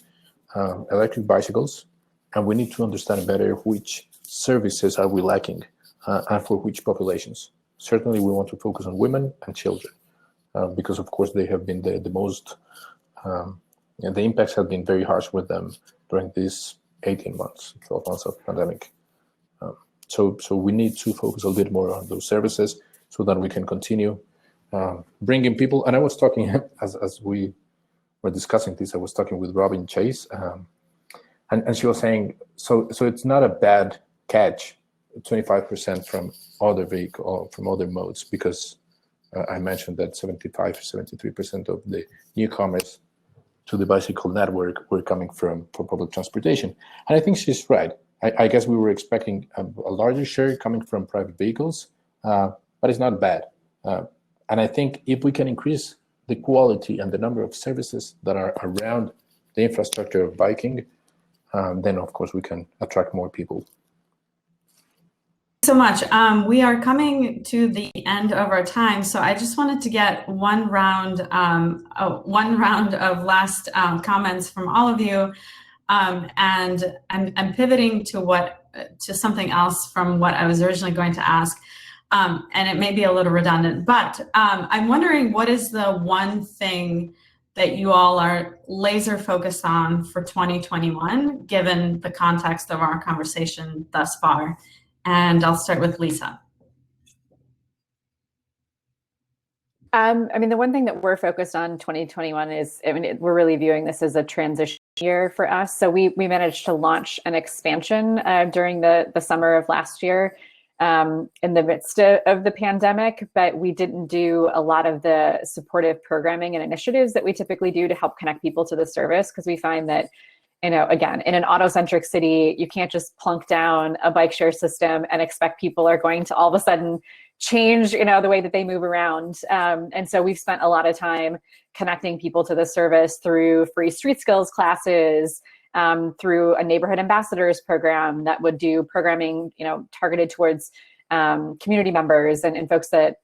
electric bicycles, and we need to understand better which services are we lacking and for which populations. Certainly we want to focus on women and children because of course they have been the most, and the impacts have been very harsh with them during these 18 months, 12 months of pandemic. So we need to focus a bit more on those services so that we can continue bringing people. And I was talking, as we were discussing this, I was talking with Robin Chase, and she was saying, so it's not a bad catch, 25% from other vehicle or from other modes, because I mentioned that 73% of the newcomers to the bicycle network were coming from public transportation. And I think she's right. I guess we were expecting a larger share coming from private vehicles, but it's not bad. And I think if we can increase the quality and the number of services that are around the infrastructure of biking, then of course we can attract more people. So much. We are coming to the end of our time, so I just wanted to get one round of last comments from all of you, and I'm pivoting to something else from what I was originally going to ask, and it may be a little redundant, but I'm wondering, what is the one thing that you all are laser focused on for 2021, given the context of our conversation thus far? And I'll start with Lisa. I mean, the one thing that we're focused on 2021 is, we're really viewing this as a transition year for us. So we managed to launch an expansion during the summer of last year in the midst of the pandemic, but we didn't do a lot of the supportive programming and initiatives that we typically do to help connect people to the service, because we find that, again, in an auto-centric city, you can't just plunk down a bike share system and expect people are going to all of a sudden change, the way that they move around. And so we've spent a lot of time connecting people to the service through free street skills classes, through a neighborhood ambassadors program that would do programming, targeted towards community members and folks that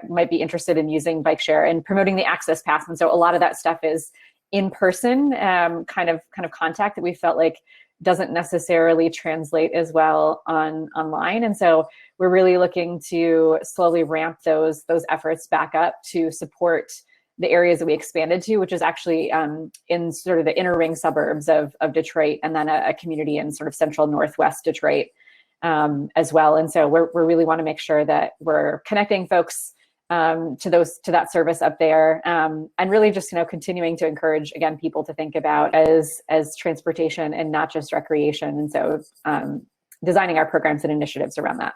might be interested in using bike share, and promoting the access pass. And so a lot of that stuff is in-person kind of contact that we felt like doesn't necessarily translate as well online. And so we're really looking to slowly ramp those efforts back up to support the areas that we expanded to, which is actually in sort of the inner ring suburbs of Detroit, and then a community in sort of central northwest Detroit as well. And so we really want to make sure that we're connecting folks to that service up there, and really just continuing to encourage, again, people to think about as transportation and not just recreation. And so designing our programs and initiatives around that.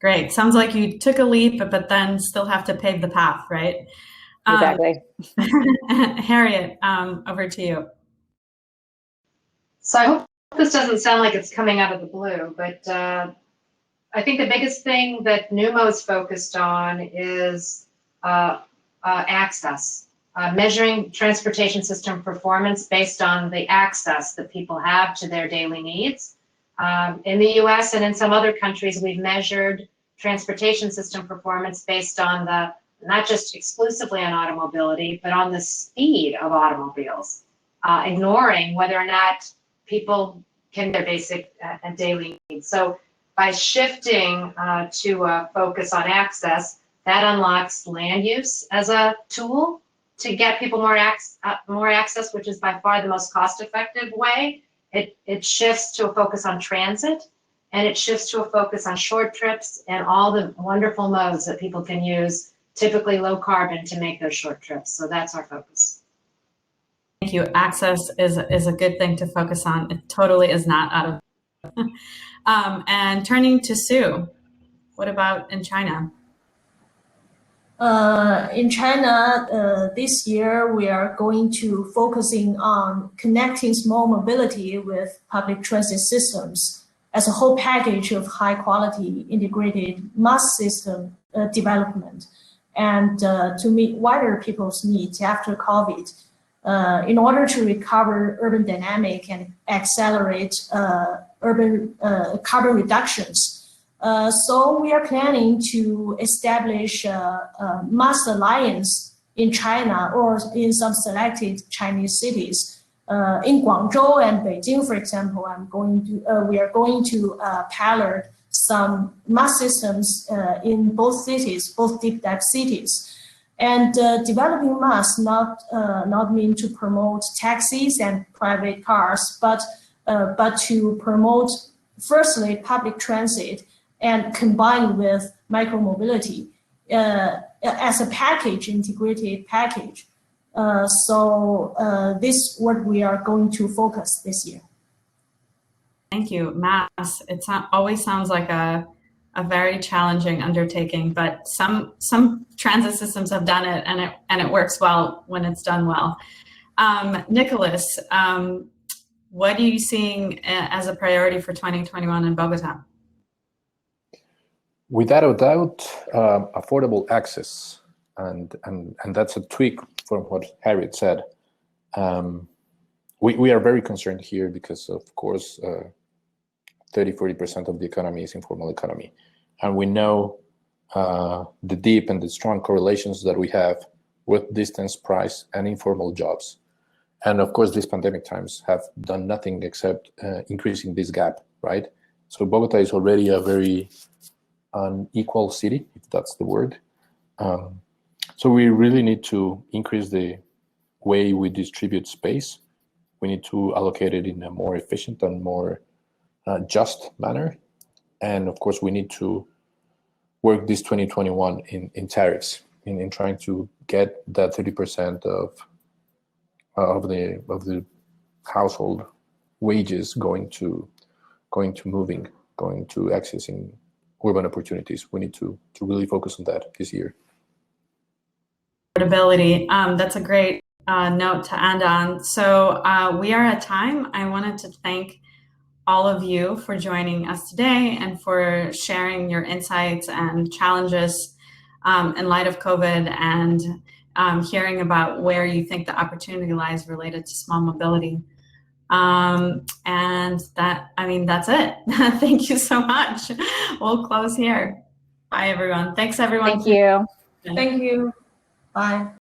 Great. Sounds like you took a leap, but then still have to pave the path, right? Exactly. Harriet, over to you. So I hope this doesn't sound like it's coming out of the blue, but I think the biggest thing that NUMO is focused on is access, measuring transportation system performance based on the access that people have to their daily needs. In the US and in some other countries, we've measured transportation system performance based on not just exclusively on automobility, but on the speed of automobiles, ignoring whether or not people can their basic and daily needs. So by shifting to a focus on access, that unlocks land use as a tool to get people more access, which is by far the most cost-effective way. It shifts to a focus on transit, and it shifts to a focus on short trips and all the wonderful modes that people can use, typically low carbon, to make those short trips. So that's our focus. Thank you. Access is a good thing to focus on. It totally is not out of. And turning to Sue, what about in China? In China, this year, we are going to focusing on connecting small mobility with public transit systems as a whole package of high quality integrated mass system development, and to meet wider people's needs after COVID, in order to recover urban dynamic and accelerate urban carbon reductions. So we are planning to establish a mass alliance in China or in some selected Chinese cities. In Guangzhou and Beijing, for example, we are going to pilot some mass systems in both cities, both deep dive cities. And developing mass not mean to promote taxis and private cars, but to promote firstly public transit and combined with micromobility. as a package, integrated package. So this is what we are going to focus this year. Thank you, mass. It always sounds like a very challenging undertaking, but some transit systems have done it, and it works well when it's done well. Nicolás, what are you seeing as a priority for 2021 in Bogotá? Without a doubt, affordable access, and that's a tweak from what Harriet said. We are very concerned here because, of course, 30–40% of the economy is informal economy, and we know the deep and the strong correlations that we have with distance, price, and informal jobs. And of course, these pandemic times have done nothing except increasing this gap, right? So Bogotá is already a very unequal city, if that's the word. So we really need to increase the way we distribute space. We need to allocate it in a more efficient and more just manner. And of course, we need to work this 2021 in tariffs, in trying to get that 30% of the household wages going to moving, going to accessing urban opportunities. We need to really focus on that this year. Affordability, that's a great note to end on. So we are at time. I wanted to thank all of you for joining us today and for sharing your insights and challenges in light of COVID, and hearing about where you think the opportunity lies related to small mobility. And that's it. Thank you so much. We'll close here. Bye, everyone. Thanks, everyone. Thank you. Thank you. Bye.